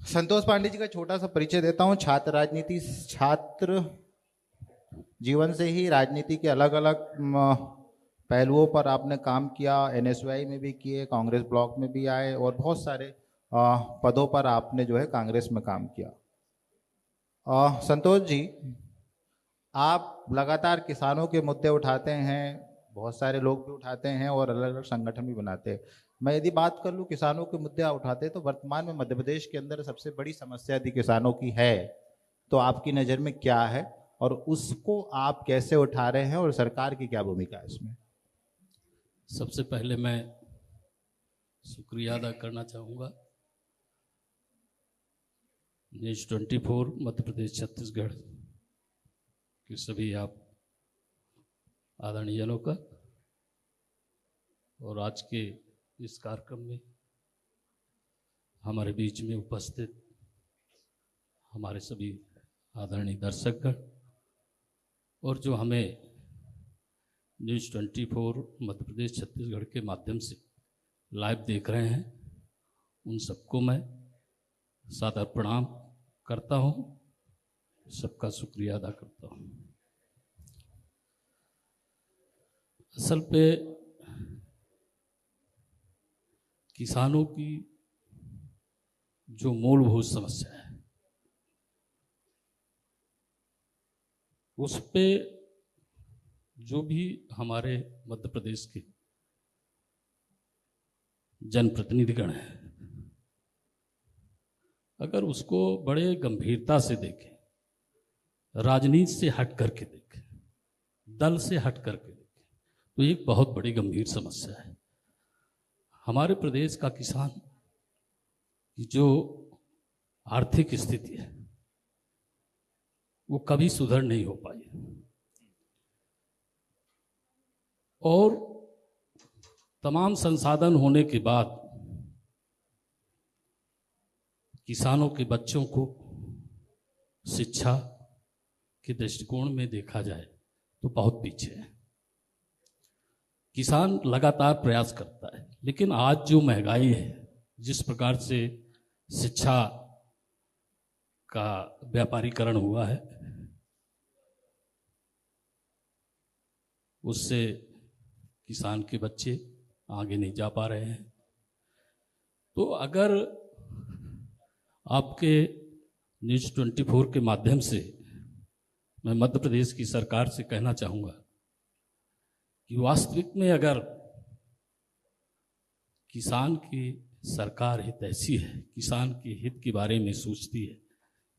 संतोष पांडे जी का छोटा सा परिचय देता हूँ। छात्र जीवन से ही राजनीति के अलग अलग पहलुओं पर आपने काम किया। एनएसयूआई में भी किए, कांग्रेस ब्लॉक में भी आए और बहुत सारे पदों पर आपने जो है कांग्रेस में काम किया। संतोष जी, आप लगातार किसानों के मुद्दे उठाते हैं, बहुत सारे लोग भी उठाते हैं और अलग अलग संगठन भी बनाते हैं। मैं यदि बात कर लूँ किसानों के मुद्दे उठाते तो वर्तमान में मध्य प्रदेश के अंदर सबसे बड़ी समस्या यदि किसानों की है तो आपकी नज़र में क्या है और उसको आप कैसे उठा रहे हैं और सरकार की क्या भूमिका है इसमें? सबसे पहले मैं शुक्रिया अदा करना चाहूँगा न्यूज़ 24 मध्य प्रदेश छत्तीसगढ़ के सभी आप आदरणीय जनों का, और आज के इस कार्यक्रम में हमारे बीच में उपस्थित हमारे सभी आदरणीय दर्शकगण और जो हमें न्यूज़ 24 मध्य प्रदेश छत्तीसगढ़ के माध्यम से लाइव देख रहे हैं, उन सबको मैं सादर प्रणाम करता हूं, सबका शुक्रिया अदा करता हूं। असल पे किसानों की जो मूलभूत समस्या है उस पे जो भी हमारे मध्य प्रदेश के जनप्रतिनिधिगण हैं, अगर उसको बड़े गंभीरता से देखें, राजनीति से हट करके देखें, दल से हट करके देखें, तो एक बहुत बड़ी गंभीर समस्या है। हमारे प्रदेश का किसान की जो आर्थिक स्थिति है वो कभी सुधर नहीं हो पाई और तमाम संसाधन होने के बाद किसानों के बच्चों को शिक्षा के दृष्टिकोण में देखा जाए तो बहुत पीछे है। किसान लगातार प्रयास करता है, लेकिन आज जो महंगाई है, जिस प्रकार से शिक्षा का व्यापारीकरण हुआ है, उससे किसान के बच्चे आगे नहीं जा पा रहे हैं। तो अगर आपके न्यूज़ 24 के माध्यम से मैं मध्य प्रदेश की सरकार से कहना चाहूँगा कि वास्तविक में अगर किसान की सरकार हितैषी है, किसान के हित के बारे में सोचती है,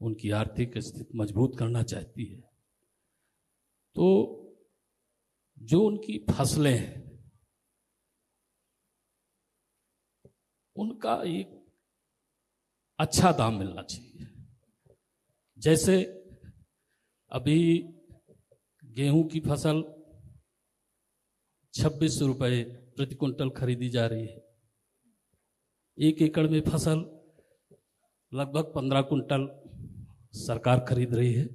उनकी आर्थिक स्थिति मजबूत करना चाहती है, तो जो उनकी फसलें हैं उनका एक अच्छा दाम मिलना चाहिए। जैसे अभी गेहूं की फसल 2600 रुपये प्रति कुंटल खरीदी जा रही है। 1 एकड़ में फसल लगभग 15 कुंटल सरकार खरीद रही है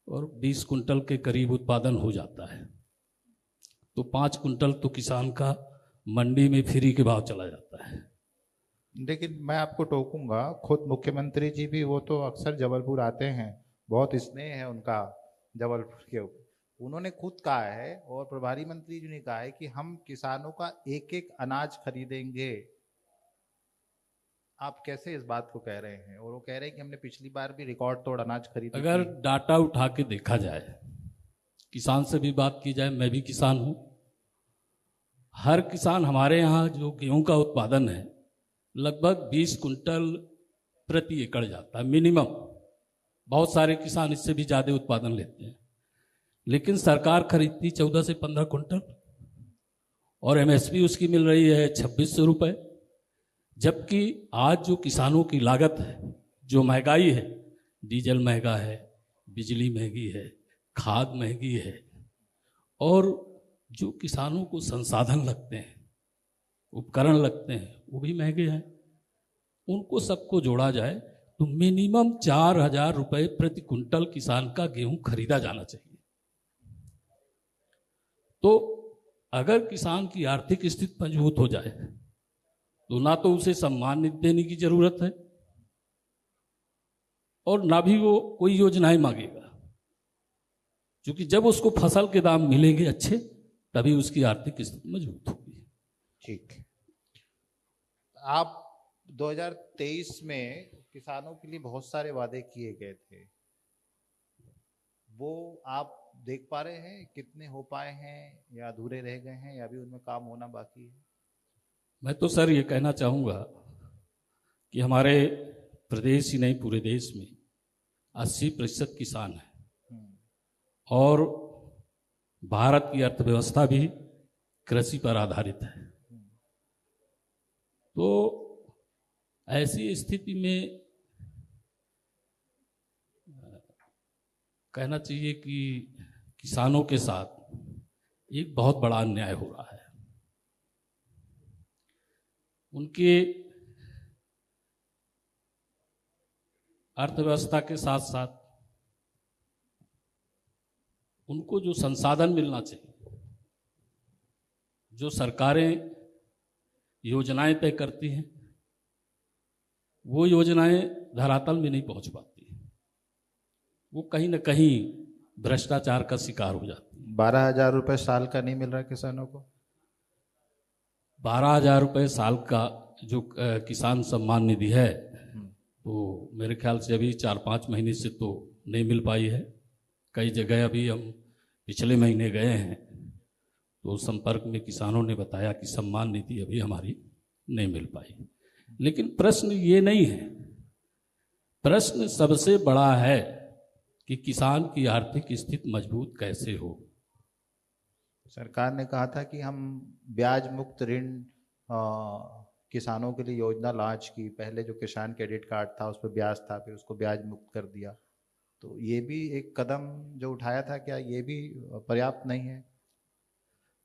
और 20 कुंटल के करीब उत्पादन हो जाता है, तो 5 कुंटल तो किसान का मंडी में फ्री के भाव चला जाता है। लेकिन मैं आपको टोकूंगा, खुद मुख्यमंत्री जी भी वो तो अक्सर जबलपुर आते हैं, बहुत स्नेह है उनका जबलपुर के ऊपर। उन्होंने खुद कहा है और प्रभारी मंत्री जी ने कहा है कि हम किसानों का एक एक अनाज खरीदेंगे। आप कैसे इस बात को कह रहे हैं? और वो कह रहे हैं कि हमने पिछली बार भी रिकॉर्ड तोड़ अनाज खरीदा। अगर डाटा उठा के देखा जाए, किसान से भी बात की जाए, मैं भी किसान हूं, हर किसान हमारे यहाँ जो गेहूं का उत्पादन है लगभग 20 कुंटल प्रति एकड़ जाता है मिनिमम। बहुत सारे किसान इससे भी ज़्यादा उत्पादन लेते हैं, लेकिन सरकार खरीदती 14 से 15 कुंटल और एमएसपी उसकी मिल रही है 2600 रुपये। जबकि आज जो किसानों की लागत है, जो महंगाई है, डीजल महंगा है, बिजली महंगी है, खाद महंगी है, और जो किसानों को संसाधन लगते हैं, उपकरण लगते हैं, वो भी महंगे हैं। उनको सबको जोड़ा जाए तो मिनिमम 4000 रुपये प्रति कुंटल किसान का गेहूं खरीदा जाना चाहिए। तो अगर किसान की आर्थिक स्थिति मजबूत हो जाए तो ना तो उसे सम्मान देने की जरूरत है, और ना भी वो कोई योजनाएं मांगेगा, क्योंकि जब उसको फसल के दाम मिलेंगे अच्छे, तभी उसकी आर्थिक स्थिति मजबूत होगी। ठीक। आप 2023 में किसानों के लिए बहुत सारे वादे किए गए थे, वो आप देख पा रहे हैं कितने हो पाए हैं या अधूरे रह गए हैं या अभी उनमें काम होना बाकी है? मैं तो सर ये कहना चाहूँगा कि हमारे प्रदेश ही नहीं पूरे देश में 80% किसान है और भारत की अर्थव्यवस्था भी कृषि पर आधारित है। तो ऐसी स्थिति में कहना चाहिए कि किसानों के साथ एक बहुत बड़ा अन्याय हो रहा है। उनके अर्थव्यवस्था के साथ साथ उनको जो संसाधन मिलना चाहिए, जो सरकारें योजनाएं तय करती हैं, वो योजनाएं धरातल में नहीं पहुंच पाती, वो कहीं ना कहीं भ्रष्टाचार का शिकार हो जाती है। 12,000 रुपये साल का नहीं मिल रहा किसानों को? 12,000 रुपये साल का जो किसान सम्मान निधि है, तो मेरे ख्याल से अभी 4-5 महीने से तो नहीं मिल पाई है। कई जगह अभी हम पिछले महीने गए हैं तो संपर्क में किसानों ने बताया कि सम्मान निधि अभी हमारी नहीं मिल पाई। लेकिन प्रश्न ये नहीं है, प्रश्न सबसे बड़ा है कि किसान की आर्थिक स्थिति मजबूत कैसे हो। सरकार ने कहा था कि हम ब्याज मुक्त ऋण किसानों के लिए योजना लॉन्च की। पहले जो किसान क्रेडिट कार्ड था उस पर ब्याज था, फिर उसको ब्याज मुक्त कर दिया। तो ये भी एक कदम जो उठाया था, क्या ये भी पर्याप्त नहीं है?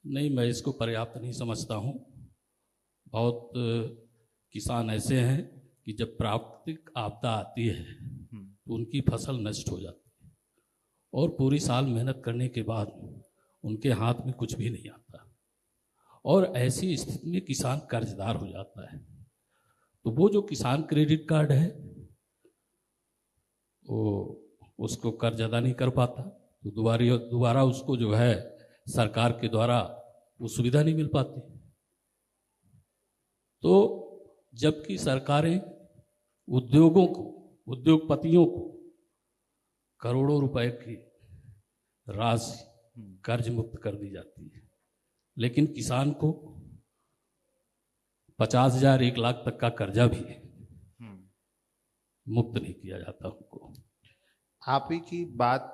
नहीं, मैं इसको पर्याप्त नहीं समझता हूँ। बहुत किसान ऐसे हैं कि जब प्राकृतिक आपदा आती है तो उनकी फसल नष्ट हो जाती है और पूरी साल मेहनत करने के बाद उनके हाथ में कुछ भी नहीं आता, और ऐसी स्थिति में किसान कर्जदार हो जाता है। तो वो जो किसान क्रेडिट कार्ड है वो उसको कर्ज अदा नहीं कर पाता, तो दोबारा उसको जो है सरकार के द्वारा वो सुविधा नहीं मिल पाती। तो जबकि सरकारें उद्योगों को, उद्योगपतियों को करोड़ों रुपए की राशि कर्ज मुक्त कर दी जाती है, लेकिन किसान को 50,000 1 लाख तक का कर्जा भी मुक्त नहीं किया जाता उनको। आप ही की बात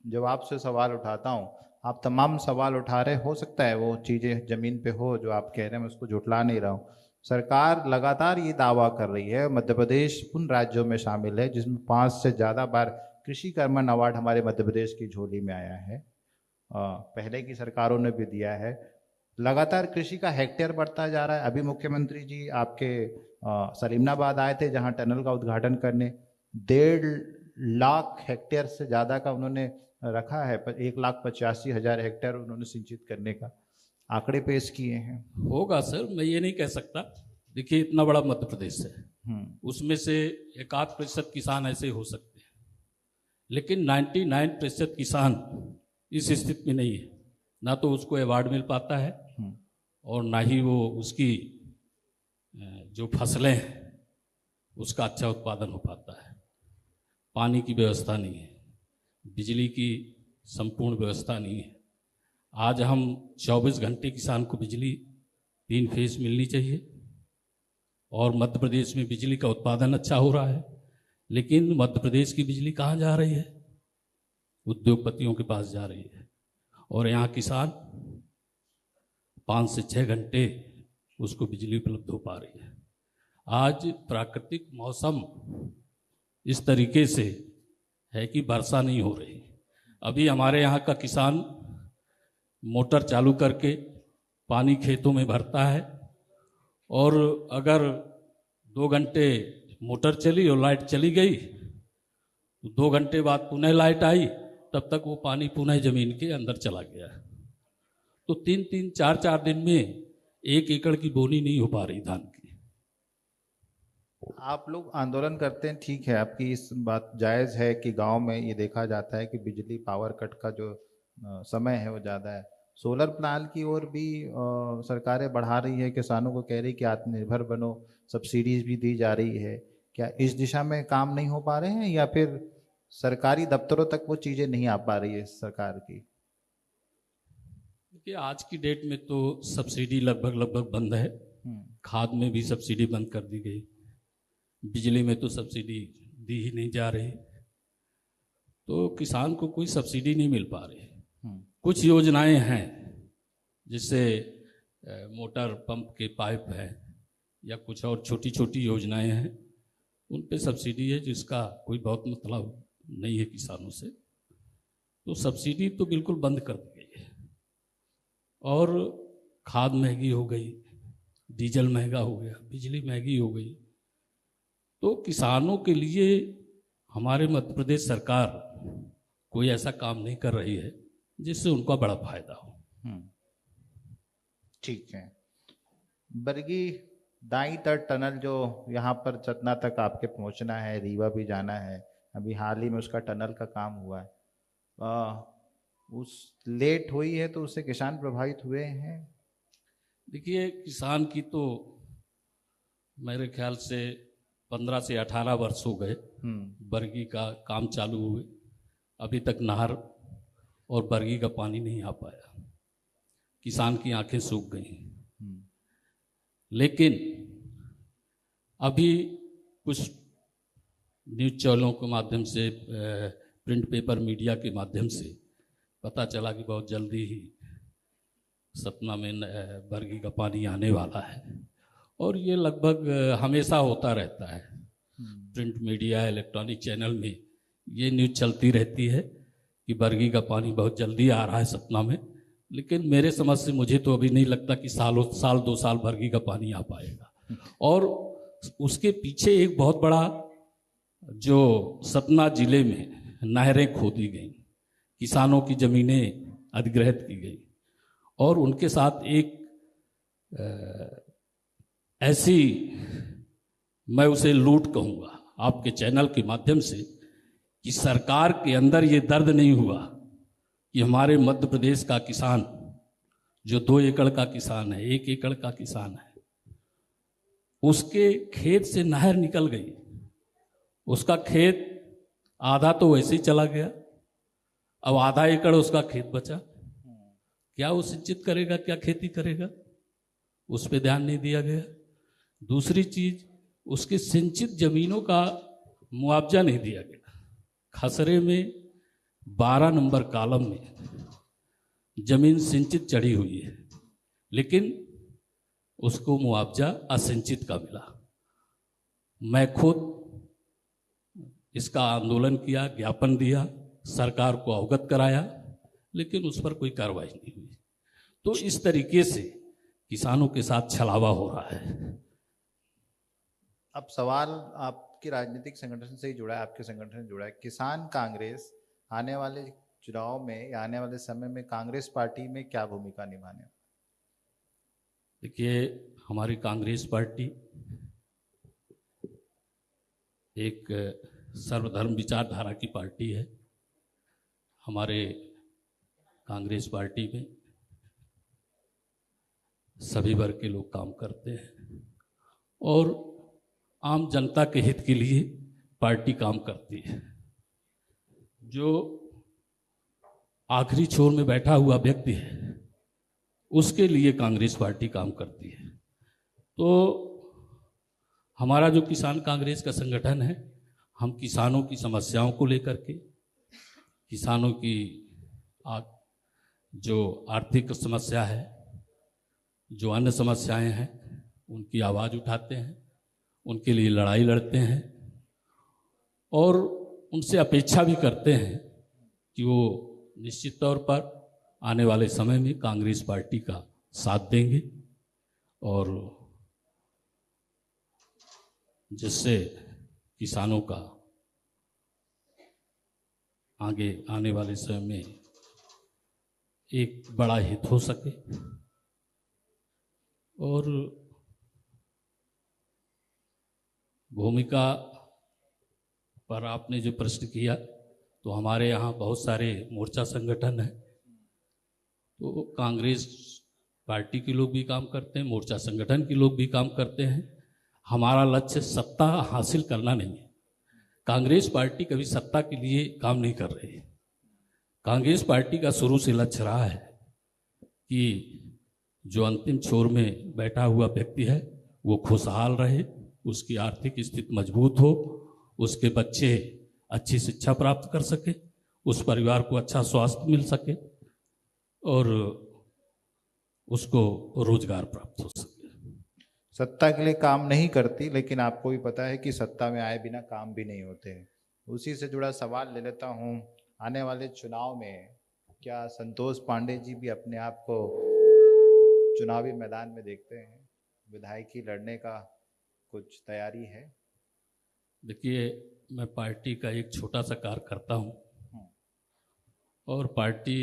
जब आपसे सवाल उठाता हूँ, आप तमाम सवाल उठा रहे, हो सकता है वो चीज़ें ज़मीन पे हो जो आप कह रहे हैं, मैं उसको झुठला नहीं रहा हूँ। सरकार लगातार ये दावा कर रही है, मध्य प्रदेश उन राज्यों में शामिल है जिसमें 5 से ज़्यादा बार कृषि कर्मण अवार्ड हमारे मध्य प्रदेश की झोली में आया है। पहले की सरकारों ने भी दिया है। लगातार कृषि का हेक्टेयर बढ़ता जा रहा है। अभी मुख्यमंत्री जी आपके सलीमनाबाद आए थे, जहाँ टनल का उद्घाटन करने 1.5 लाख हेक्टेयर से ज़्यादा का उन्होंने रखा है। 1,85,000 हेक्टेयर उन्होंने सिंचित करने का आंकड़े पेश किए हैं। होगा सर, मैं ये नहीं कह सकता। देखिए, इतना बड़ा मध्य प्रदेश है, उसमें से 1-8% किसान ऐसे हो सकते हैं, लेकिन 99% किसान इस स्थिति में नहीं है। ना तो उसको अवार्ड मिल पाता है और ना ही वो उसकी जो फसलें हैं उसका अच्छा उत्पादन हो पाता है। पानी की व्यवस्था नहीं है, बिजली की संपूर्ण व्यवस्था नहीं है। आज हम 24 घंटे किसान को बिजली 3 फेज मिलनी चाहिए, और मध्य प्रदेश में बिजली का उत्पादन अच्छा हो रहा है, लेकिन मध्य प्रदेश की बिजली कहाँ जा रही है? उद्योगपतियों के पास जा रही है, और यहाँ किसान 5 से 6 घंटे उसको बिजली उपलब्ध हो पा रही है। आज प्राकृतिक मौसम इस तरीके से है कि वर्षा नहीं हो रही। अभी हमारे यहाँ का किसान मोटर चालू करके पानी खेतों में भरता है, और अगर 2 घंटे मोटर चली और लाइट चली गई तो 2 घंटे बाद पुनः लाइट आई, तब तक वो पानी पुनः जमीन के अंदर चला गया। तो 3-3, 4-4 दिन में 1 एकड़ की बोनी नहीं हो पा रही धान की। आप लोग आंदोलन करते हैं, ठीक है, आपकी इस बात जायज़ है कि गांव में ये देखा जाता है कि बिजली पावर कट का जो समय है वो ज़्यादा है। सोलर प्लांट की ओर भी सरकारें बढ़ा रही है, किसानों को कह रही कि आत्मनिर्भर बनो, सब्सिडीज भी दी जा रही है। क्या इस दिशा में काम नहीं हो पा रहे हैं, या फिर सरकारी दफ्तरों तक वो चीज़ें नहीं आ पा रही है सरकार की? देखिए, आज की डेट में तो सब्सिडी लगभग लगभग बंद है। हम्म। खाद में भी सब्सिडी बंद कर दी गई, बिजली में तो सब्सिडी दी ही नहीं जा रही, तो किसान को कोई सब्सिडी नहीं मिल पा रही। हम्म। कुछ योजनाएं हैं, जिससे मोटर पंप के पाइप हैं या कुछ और छोटी छोटी योजनाएं हैं, उन पे सब्सिडी है, जिसका कोई बहुत मतलब नहीं है किसानों से। तो सब्सिडी तो बिल्कुल बंद कर दी गई है। और खाद महंगी हो गई, डीजल महंगा हो गया, बिजली महंगी हो गई, तो किसानों के लिए हमारे मध्य प्रदेश सरकार कोई ऐसा काम नहीं कर रही है जिससे उनका बड़ा फायदा हो। हम्म। ठीक है। बरगी दाई तट टनल जो यहाँ पर चतना तक आपके पहुँचना है, रीवा भी जाना है, अभी हाल ही में उसका टनल का काम हुआ है। उस लेट हुई है तो उससे किसान प्रभावित हुए हैं? देखिए, किसान की तो मेरे ख्याल से 15 से 18 वर्ष हो गए बरगी का काम चालू हुए, अभी तक नहर और बरगी का पानी नहीं आ पाया। किसान की आंखें सूख गई। लेकिन अभी कुछ न्यूज़ चैनलों के माध्यम से, प्रिंट पेपर मीडिया के माध्यम से पता चला कि बहुत जल्दी ही सतना में बरगी का पानी आने वाला है। और ये लगभग हमेशा होता रहता है, प्रिंट मीडिया, इलेक्ट्रॉनिक चैनल में ये न्यूज़ चलती रहती है कि बरगी का पानी बहुत जल्दी आ रहा है सतना में। लेकिन मेरे समझ से मुझे तो अभी नहीं लगता कि साल 2 साल बरगी का पानी आ पाएगा। और उसके पीछे एक बहुत बड़ा, जो सतना जिले में नहरें खोदी गई, किसानों की ज़मीनें अधिग्रहित की गई, और उनके साथ एक ऐसी, मैं उसे लूट कहूँगा आपके चैनल के माध्यम से, कि सरकार के अंदर ये दर्द नहीं हुआ कि हमारे मध्य प्रदेश का किसान, जो 2 एकड़ का किसान है, 1 एकड़ का किसान है, उसके खेत से नहर निकल गई, उसका खेत आधा तो वैसे ही चला गया, अब आधा एकड़ उसका खेत बचा। क्या वो सिंचित करेगा, क्या खेती करेगा, उस पर ध्यान नहीं दिया गया। दूसरी चीज, उसके सिंचित जमीनों का मुआवजा नहीं दिया गया। खसरे में 12 नंबर कॉलम में जमीन सिंचित चढ़ी हुई है, लेकिन उसको मुआवजा असिंचित का मिला। मैं खुद इसका आंदोलन किया, ज्ञापन दिया, सरकार को अवगत कराया, लेकिन उस पर कोई कार्रवाई नहीं हुई। तो इस तरीके से किसानों के साथ छलावा हो रहा है। अब सवाल आपके राजनीतिक संगठन से ही जुड़ा है, आपके संगठन से जुड़ा है। किसान कांग्रेस आने वाले चुनाव में या आने वाले समय में कांग्रेस पार्टी में क्या भूमिका निभाने? देखिए, हमारी कांग्रेस पार्टी एक सर्वधर्म विचारधारा की पार्टी है। हमारे कांग्रेस पार्टी में सभी वर्ग के लोग काम करते हैं और आम जनता के हित के लिए पार्टी काम करती है। जो आखिरी छोर में बैठा हुआ व्यक्ति है, उसके लिए कांग्रेस पार्टी काम करती है। तो हमारा जो किसान कांग्रेस का संगठन है, हम किसानों की समस्याओं को लेकर के, किसानों की जो आर्थिक समस्या है, जो अन्य समस्याएं हैं, उनकी आवाज़ उठाते हैं, उनके लिए लड़ाई लड़ते हैं और उनसे अपेक्षा भी करते हैं कि वो निश्चित तौर पर आने वाले समय में कांग्रेस पार्टी का साथ देंगे, और जिससे किसानों का आगे आने वाले समय में एक बड़ा हित हो सके। और भूमिका पर आपने जो प्रश्न किया, तो हमारे यहाँ बहुत सारे मोर्चा संगठन हैं। तो कांग्रेस पार्टी के लोग भी काम करते हैं, मोर्चा संगठन के लोग भी काम करते हैं। हमारा लक्ष्य सत्ता हासिल करना नहीं है। कांग्रेस पार्टी कभी सत्ता के लिए काम नहीं कर रही है। कांग्रेस पार्टी का शुरू से लक्ष्य रहा है कि जो अंतिम छोर में बैठा हुआ व्यक्ति है वो खुशहाल रहे, उसकी आर्थिक स्थिति मजबूत हो, उसके बच्चे अच्छी शिक्षा प्राप्त कर सके, उस परिवार को अच्छा स्वास्थ्य मिल सके और उसको रोजगार प्राप्त हो सके। सत्ता के लिए काम नहीं करती, लेकिन आपको भी पता है कि सत्ता में आए बिना काम भी नहीं होते। उसी से जुड़ा सवाल ले लेता हूँ। आने वाले चुनाव में क्या संतोष पांडे जी भी अपने आप को चुनावी मैदान में देखते हैं? विधायकी लड़ने का कुछ तैयारी है? देखिए, मैं पार्टी का एक छोटा सा कार्य करता हूँ और पार्टी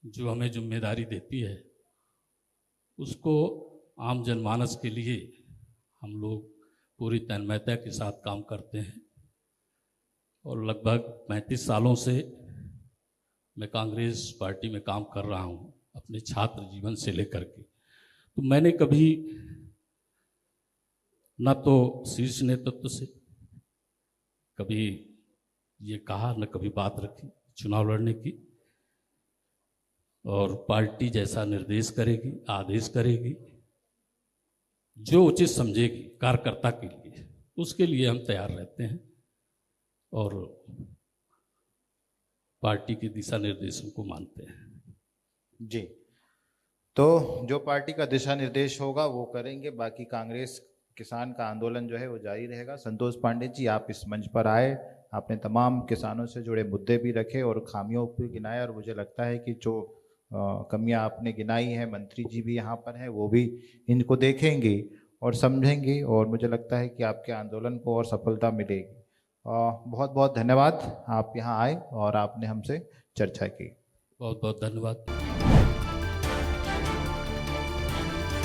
जो हमें जिम्मेदारी देती है उसको आम जनमानस के लिए हम लोग पूरी तन्मयता के साथ काम करते हैं। और लगभग 35 सालों से मैं कांग्रेस पार्टी में काम कर रहा हूँ, अपने छात्र जीवन से लेकर के। तो मैंने कभी न तो शीर्ष नेतृत्व से कभी ये कहा, न कभी बात रखी चुनाव लड़ने की। और पार्टी जैसा निर्देश करेगी, आदेश करेगी, जो उचित समझेगी कार्यकर्ता के लिए, उसके लिए हम तैयार रहते हैं और पार्टी के दिशा निर्देशों को मानते हैं। जी, तो जो पार्टी का दिशा निर्देश होगा वो करेंगे। बाकी कांग्रेस किसान का आंदोलन जो है वो जारी रहेगा। संतोष पांडे जी, आप इस मंच पर आए, आपने तमाम किसानों से जुड़े मुद्दे भी रखे और खामियों को भी गिनाया, और मुझे लगता है कि जो कमियां आपने गिनाई हैं, मंत्री जी भी यहाँ पर हैं, वो भी इनको देखेंगे और समझेंगे, और मुझे लगता है कि आपके आंदोलन को और सफलता मिलेगी। बहुत बहुत धन्यवाद, आप यहाँ आए और आपने हमसे चर्चा की। बहुत बहुत धन्यवाद।